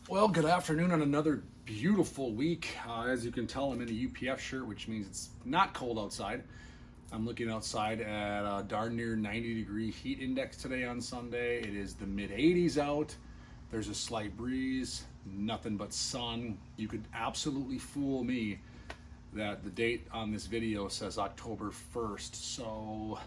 Well, good afternoon on another beautiful week. As you can tell, I'm in a UPF shirt, which means it's not cold outside. I'm looking outside at a darn near 90-degree heat index today on Sunday. It is the mid 80s out. There's a slight breeze, nothing but sun. You could absolutely fool me that the date on this video says October 1st. So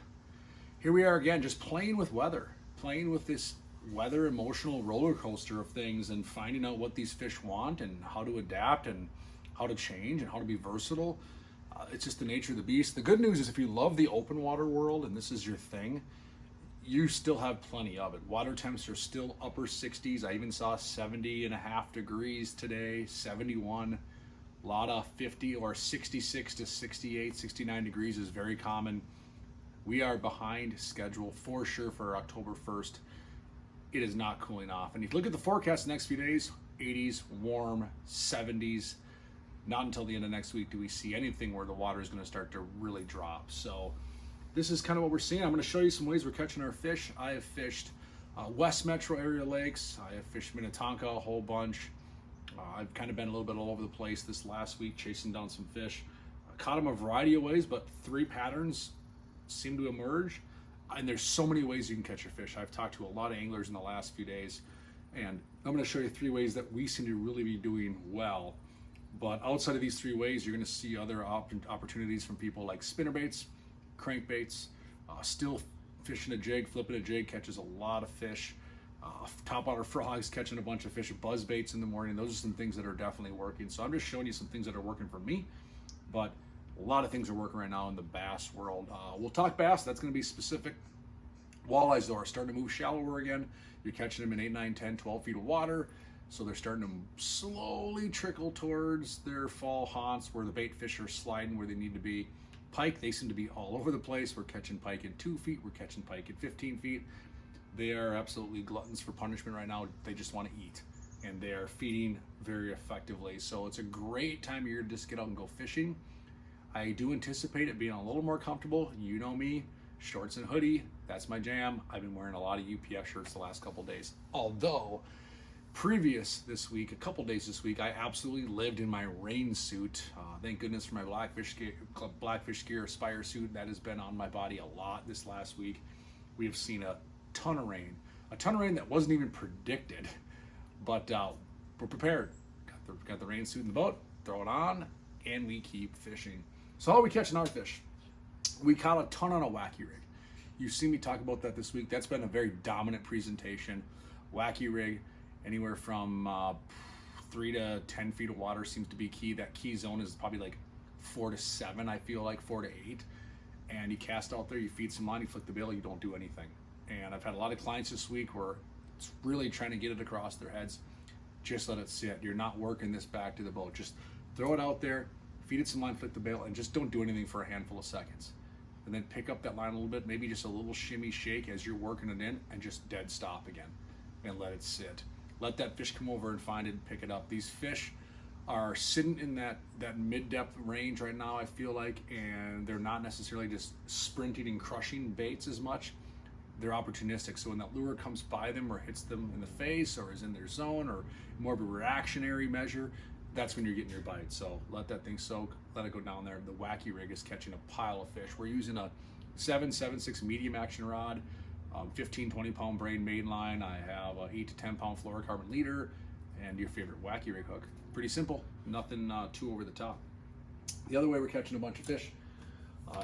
here we are again, just playing with weather, playing with this weather emotional roller coaster of things and finding out what these fish want and how to adapt and how to change and how to be versatile. It's just the nature of the beast. The good news is if you love the open water world and this is your thing, you still have plenty of it. Water temps are still upper 60s. I even saw 70.5 degrees today, 71. A lot of 50 or 66 to 68, 69 degrees is very common. We are behind schedule for sure for October 1st. It is not cooling off. And if you look at the forecast the next few days, 80s, warm, 70s. Not until the end of next week do we see anything where the water is going to start to really drop. So this is kind of what we're seeing. I'm going to show you some ways we're catching our fish. I have fished West Metro area lakes. I have fished Minnetonka a whole bunch. I've kind of been a little bit all over the place this last week chasing down some fish. I caught them a variety of ways, but 3 patterns seem to emerge. And there's so many ways you can catch your fish. I've talked to a lot of anglers in the last few days, and I'm going to show you 3 ways that we seem to really be doing well. But outside of these 3 ways, you're going to see other opportunities from people like spinnerbaits, crankbaits, still fishing a jig, flipping a jig catches a lot of fish. Topwater frogs catching a bunch of fish, buzzbaits in the morning. Those are some things that are definitely working. So I'm just showing you some things that are working for me, but a lot of things are working right now in the bass world. We'll talk bass. That's going to be specific. Walleyes, though, are starting to move shallower again. You're catching them in 8, 9, 10, 12 feet of water. So they're starting to slowly trickle towards their fall haunts where the bait fish are sliding where they need to be. Pike, they seem to be all over the place. We're catching pike at 2 feet. We're catching pike at 15 feet. They are absolutely gluttons for punishment right now. They just want to eat, and they are feeding very effectively. So it's a great time of year to just get out and go fishing. I do anticipate it being a little more comfortable. You know me, shorts and hoodie, that's my jam. I've been wearing a lot of UPF shirts the last couple days. Although, previous this week, a couple days this week, I absolutely lived in my rain suit. Thank goodness for my Blackfish Gear Aspire suit. That has been on my body a lot this last week. We have seen a ton of rain. A ton of rain that wasn't even predicted. But we're prepared. Got the rain suit in the boat, throw it on, and we keep fishing. So how are we catching our fish? We caught a ton on a wacky rig. You've seen me talk about that this week. That's been a very dominant presentation. Wacky rig, anywhere from 3 to 10 feet of water seems to be key. That key zone is probably like 4 to 7, I feel like 4 to 8. And you cast out there, you feed some line, you flick the bail, you don't do anything. And I've had a lot of clients this week where it's really trying to get it across their heads. Just let it sit. You're not working this back to the boat. Just throw it out there, feed it some line, flick the bail, and just don't do anything for a handful of seconds. And then pick up that line a little bit, maybe just a little shimmy shake as you're working it in, and just dead stop again and let it sit. Let that fish come over and find it and pick it up. These fish are sitting in that mid-depth range right now, I feel like, and they're not necessarily just sprinting and crushing baits as much. They're opportunistic. So when that lure comes by them or hits them in the face or is in their zone or more of a reactionary measure, that's when you're getting your bite. So let that thing soak, let it go down there. The wacky rig is catching a pile of fish. We're using a 7.76 medium action rod, 15, 20 pound braid main line. I have a 8 to 10 pound fluorocarbon leader and your favorite wacky rig hook. Pretty simple, nothing too over the top. The other way we're catching a bunch of fish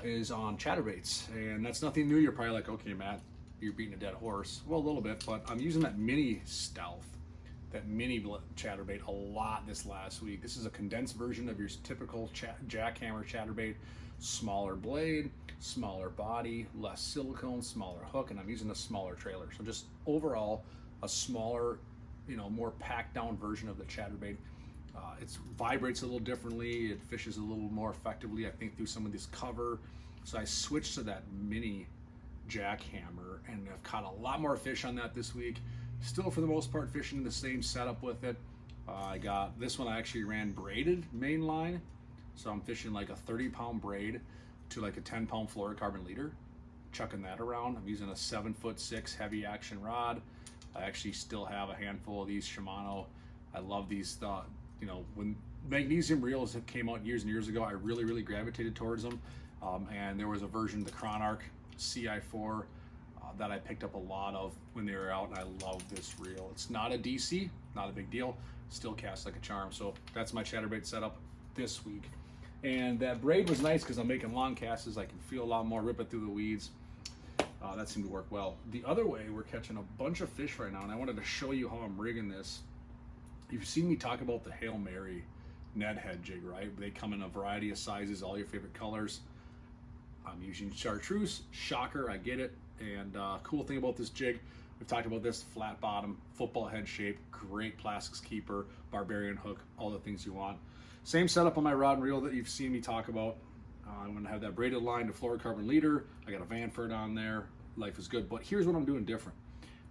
is on chatterbaits, and that's nothing new. You're probably like, okay, Matt, you're beating a dead horse. Well, a little bit, but I'm using that mini stealth, that mini chatterbait a lot this last week. This is a condensed version of your typical jackhammer chatterbait. Smaller blade, smaller body, less silicone, smaller hook, and I'm using a smaller trailer. So just overall, a smaller, more packed down version of the chatterbait. It vibrates a little differently. It fishes a little more effectively, I think, through some of this cover. So I switched to that mini jackhammer, and I've caught a lot more fish on that this week. Still, for the most part, fishing the same setup with it. I got this one. I actually ran braided main line, so I'm fishing like a 30 pound braid to like a 10 pound fluorocarbon leader, chucking that around. I'm using a 7'6" heavy action rod. I actually still have a handful of these Shimano. I love these, you know, when magnesium reels came out years and years ago, I really gravitated towards them. And there was a version of the Chronarch CI4 that I picked up a lot of when they were out, and I love this reel. It's not a DC, not a big deal, still casts like a charm. So that's my chatterbait setup this week. And that braid was nice because I'm making long casts. I can feel a lot more, rip it through the weeds. That seemed to work well. The other way, we're catching a bunch of fish right now, and I wanted to show you how I'm rigging this. You've seen me talk about the Hail Mary Nedhead jig, right? They come in a variety of sizes, all your favorite colors. I'm using chartreuse, shocker, I get it. And cool thing about this jig, we've talked about this, flat bottom, football head shape, great plastics keeper, barbarian hook, all the things you want. Same setup on my rod and reel that you've seen me talk about. I'm gonna have that braided line to fluorocarbon leader. I got a Vanford on there, life is good. But here's what I'm doing different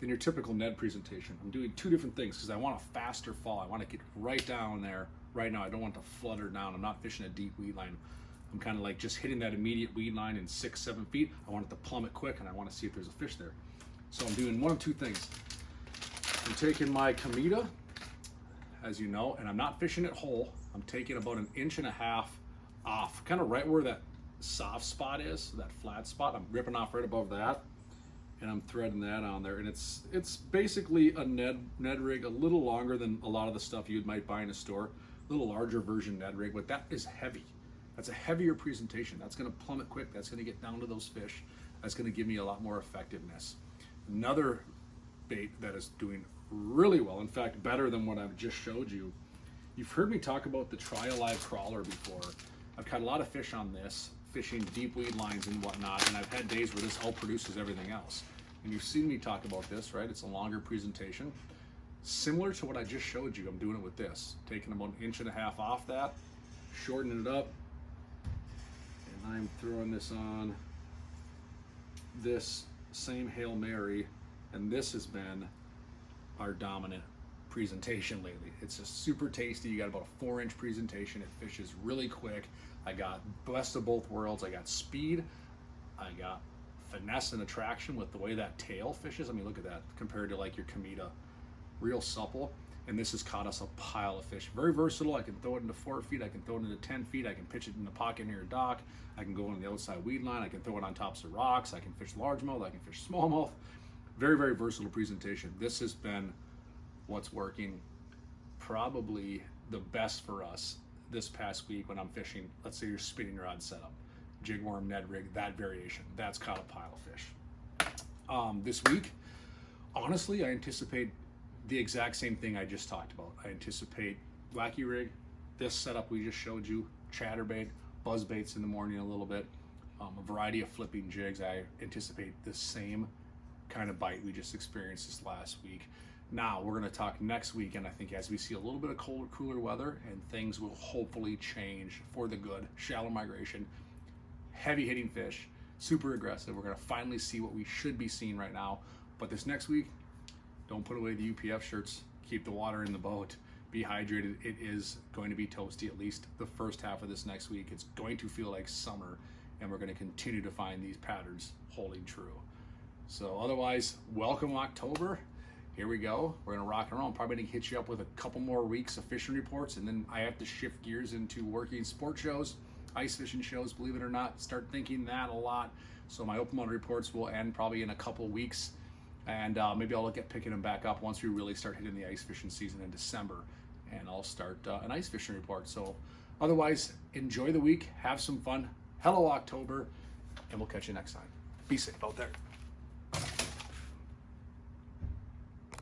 than your typical Ned presentation. I'm doing two different things because I want a faster fall. I want to get right down there right now. I don't want to flutter down. I'm not fishing a deep weed line. I'm kind of like just hitting that immediate weed line in 6-7 feet. I want it to plummet quick, and I want to see if there's a fish there. So I'm doing one of two things. I'm taking my Cometa, as you know, and I'm not fishing it whole. I'm taking about 1.5 inches off, kind of right where that soft spot is, that flat spot. I'm ripping off right above that, and I'm threading that on there. And it's basically a Ned rig, a little longer than a lot of the stuff you might buy in a store, a little larger version Ned rig, but that is heavy. That's a heavier presentation. That's gonna plummet quick. That's gonna get down to those fish. That's gonna give me a lot more effectiveness. Another bait that is doing really well, in fact, better than what I've just showed you. You've heard me talk about the Tri-Alive crawler before. I've caught a lot of fish on this, fishing deep weed lines and whatnot, and I've had days where this outproduces everything else. And you've seen me talk about this, right? It's a longer presentation. Similar to what I just showed you, I'm doing it with this. Taking about 1.5 inches off that, shortening it up, and I'm throwing this on this same Hail Mary, and this has been our dominant presentation lately. It's just super tasty. You got about a 4-inch presentation. It fishes really quick. I got best of both worlds. I got speed, I got finesse and attraction with the way that tail fishes. I mean, look at that compared to like your Cometa, real supple. And this has caught us a pile of fish. Very versatile. I can throw it into 4 feet. I can throw it into 10 feet. I can pitch it in the pocket near a dock. I can go on the outside weed line. I can throw it on tops of rocks. I can fish largemouth. I can fish smallmouth. Very versatile presentation. This has been what's working probably the best for us this past week when I'm fishing, let's say your spinning rod setup, jig worm, Ned rig, that variation. That's caught a pile of fish. This week, honestly, I anticipate the exact same thing I just talked about. I anticipate wacky rig, this setup we just showed you, chatterbait, buzz baits in the morning a little bit, a variety of flipping jigs. I anticipate the same kind of bite we just experienced this last week. Now we're going to talk next week, and I think as we see a little bit of colder, cooler weather, and things will hopefully change for the good, shallow migration, heavy hitting fish, super aggressive. We're going to finally see what we should be seeing right now. But this next week, don't put away the UPF shirts. Keep the water in the boat. Be hydrated. It is going to be toasty at least the first half of this next week. It's going to feel like summer, and we're going to continue to find these patterns holding true. So otherwise, welcome October. Here we go. We're gonna rock and roll. I'm probably gonna hit you up with a couple more weeks of fishing reports, and then I have to shift gears into working sport shows, ice fishing shows, believe it or not. Start thinking that a lot. So my open water reports will end probably in a couple weeks, and maybe I'll look at picking them back up once we really start hitting the ice fishing season in December, and I'll start an ice fishing report. So otherwise, enjoy the week, have some fun. Hello October, and we'll catch you next time. Be safe out there.